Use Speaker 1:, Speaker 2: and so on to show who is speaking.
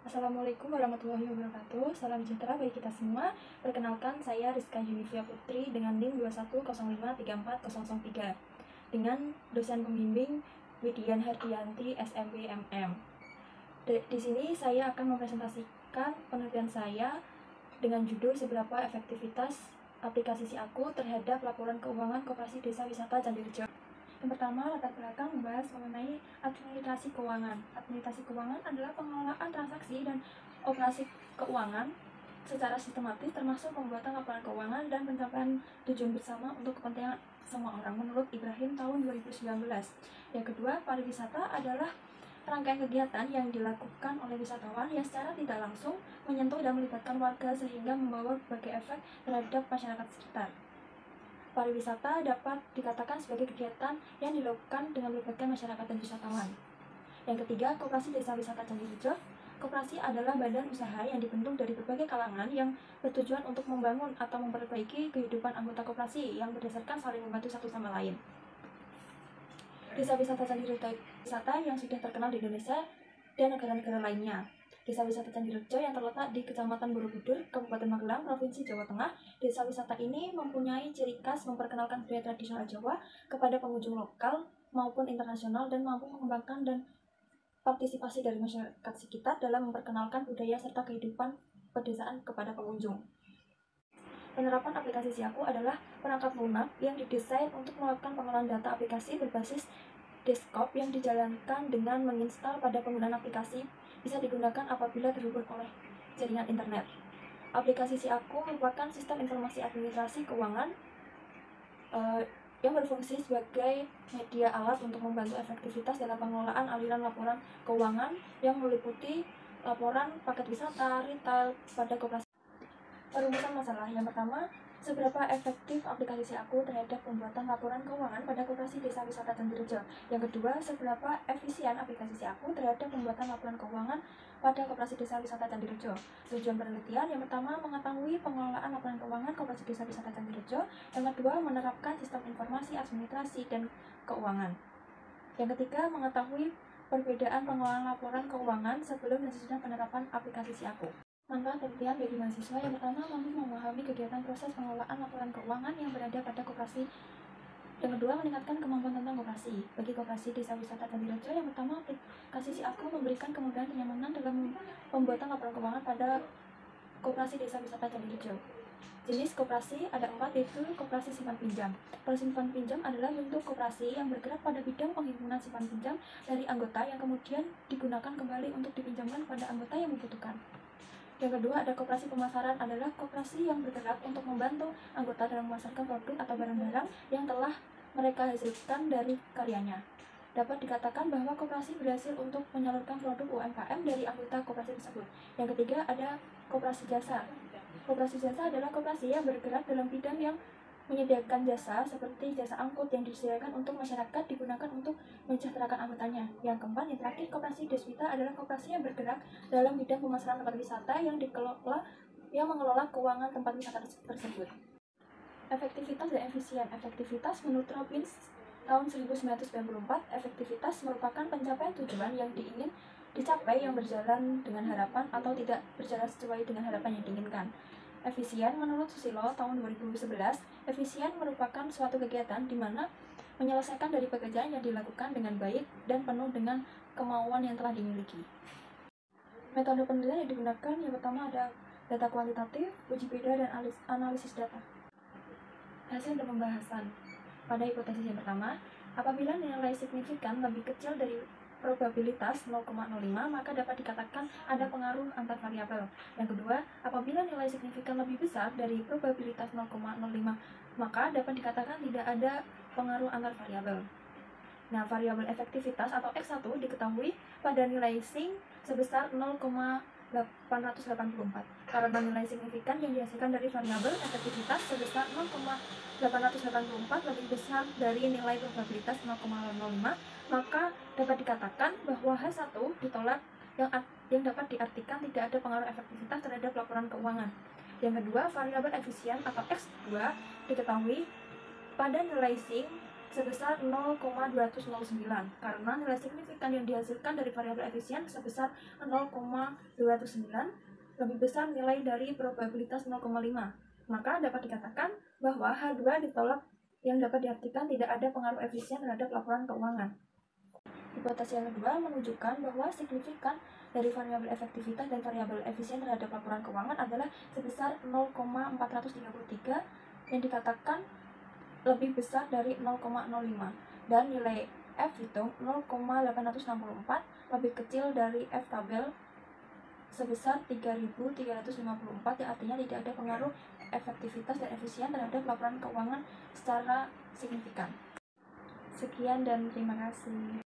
Speaker 1: Assalamualaikum warahmatullahi wabarakatuh. Salam sejahtera bagi kita semua. Perkenalkan, saya Rizka Yunifia Putri dengan NIM 210534003 dengan dosen pembimbing Widian Herdianti SMB MM. Di sini saya akan mempresentasikan penelitian saya dengan judul seberapa efektivitas aplikasi SiAku terhadap laporan keuangan Koperasi Desa Wisata Candirejo. Yang pertama, latar belakang membahas mengenai administrasi keuangan. Administrasi keuangan adalah pengelolaan transaksi dan operasi keuangan secara sistematis, termasuk pembuatan laporan keuangan dan pencapaian tujuan bersama untuk kepentingan semua orang, menurut Ibrahim tahun 2019. Yang kedua, pariwisata adalah rangkaian kegiatan yang dilakukan oleh wisatawan yang secara tidak langsung menyentuh dan melibatkan warga sehingga membawa berbagai efek terhadap masyarakat sekitar. Pariwisata dapat dikatakan sebagai kegiatan yang dilakukan dengan melibatkan masyarakat dan wisatawan. Yang ketiga, Koperasi Desa Wisata Candirejo. Koperasi adalah badan usaha yang dibentuk dari berbagai kalangan yang bertujuan untuk membangun atau memperbaiki kehidupan anggota koperasi yang berdasarkan saling membantu satu sama lain. Desa Wisata Candirejo wisata yang sudah terkenal di Indonesia dan negara-negara lainnya. Desa Wisata Candirejo yang terletak di Kecamatan Borobudur, Kabupaten Magelang, Provinsi Jawa Tengah. Desa wisata ini mempunyai ciri khas memperkenalkan budaya tradisional Jawa kepada pengunjung lokal maupun internasional dan mampu mengembangkan dan partisipasi dari masyarakat sekitar dalam memperkenalkan budaya serta kehidupan pedesaan kepada pengunjung. Penerapan aplikasi SiAku adalah perangkat lunak yang didesain untuk melakukan pengolahan data aplikasi berbasis desktop yang dijalankan dengan menginstal pada penggunaan aplikasi bisa digunakan apabila terhubung oleh jaringan internet. Aplikasi SiAku merupakan sistem informasi administrasi keuangan yang berfungsi sebagai media alat untuk membantu efektivitas dalam pengelolaan aliran laporan keuangan yang meliputi laporan paket wisata, retail pada koperasi. Perumusan masalah yang pertama, seberapa efektif aplikasi SiAku terhadap pembuatan laporan keuangan pada Koperasi Desa Wisata Candirejo. Yang kedua, seberapa efisien aplikasi SiAku terhadap pembuatan laporan keuangan pada Koperasi Desa Wisata Candirejo. Tujuan penelitian yang pertama, mengetahui pengelolaan laporan keuangan Koperasi Desa Wisata Candirejo. Yang kedua, menerapkan sistem informasi administrasi dan keuangan. Yang ketiga, mengetahui perbedaan pengelolaan laporan keuangan sebelum dan sesudah penerapan aplikasi SiAku. Manfaat penelitian bagi mahasiswa yang pertama, mampu memahami kegiatan proses pengelolaan laporan keuangan yang berada pada koperasi. Yang kedua, meningkatkan kemampuan tentang koperasi. Bagi Koperasi Desa Wisata Candirejo, yang pertama, aplikasi SiAku memberikan kemudahan kenyamanan dalam pembuatan laporan keuangan pada Koperasi Desa Wisata Candirejo. Jenis koperasi ada 4, yaitu koperasi simpan pinjam. Simpan pinjam adalah bentuk koperasi yang bergerak pada bidang penghimpunan simpan pinjam dari anggota yang kemudian digunakan kembali untuk dipinjamkan pada anggota yang membutuhkan. Yang kedua, ada koperasi pemasaran, adalah koperasi yang bergerak untuk membantu anggota dalam memasarkan produk atau barang-barang yang telah mereka hasilkan dari karyanya. Dapat dikatakan bahwa koperasi berhasil untuk menyalurkan produk UMKM dari anggota koperasi tersebut. Yang ketiga, ada koperasi jasa. Koperasi jasa adalah koperasi yang bergerak dalam bidang yang menyediakan jasa seperti jasa angkut yang disediakan untuk masyarakat digunakan untuk mensejahterakan anggotanya. Yang keempat, yang terakhir, koperasi Deswita adalah koperasi yang bergerak dalam bidang pemasaran tempat wisata yang mengelola keuangan tempat wisata tersebut. Efektivitas dan efisien. Efektivitas menurut Robbins tahun 1994, efektivitas merupakan pencapaian tujuan yang diingin dicapai yang berjalan dengan harapan atau tidak berjalan sesuai dengan harapan yang diinginkan. Efisien menurut Susilo tahun 2011, efisien merupakan suatu kegiatan di mana menyelesaikan dari pekerjaan yang dilakukan dengan baik dan penuh dengan kemauan yang telah dimiliki. Metode penelitian yang digunakan yang pertama ada data kualitatif, uji beda, dan analisis data. Hasil dan pembahasan. Pada hipotesis yang pertama, apabila nilai signifikan lebih kecil dari probabilitas 0,05, maka dapat dikatakan ada pengaruh antar variabel. Yang kedua, apabila nilai signifikan lebih besar dari probabilitas 0,05, maka dapat dikatakan tidak ada pengaruh antar variabel. Nah, variabel efektivitas atau X1 diketahui pada nilai sin sebesar 0,884. Karena nilai signifikan yang dihasilkan dari variabel efektivitas sebesar 0,884 lebih besar dari nilai probabilitas 0,05, maka dapat dikatakan bahwa H1 ditolak yang dapat diartikan tidak ada pengaruh efektivitas terhadap laporan keuangan. Yang kedua, variabel efisien atau X2 diketahui pada nilai sin sebesar 0,209 karena nilai signifikan yang dihasilkan dari variabel efisien sebesar 0,209 lebih besar nilai dari probabilitas 0,5. Maka dapat dikatakan bahwa H2 ditolak yang dapat diartikan tidak ada pengaruh efisien terhadap laporan keuangan. Hipotesa yang kedua menunjukkan bahwa signifikan dari variabel efektivitas dan variabel efisien terhadap laporan keuangan adalah sebesar 0,433 yang dikatakan lebih besar dari 0,05 dan nilai F itu 0,864 lebih kecil dari F tabel sebesar 3.354 yang artinya tidak ada pengaruh efektivitas dan efisien terhadap laporan keuangan secara signifikan. Sekian dan terima kasih.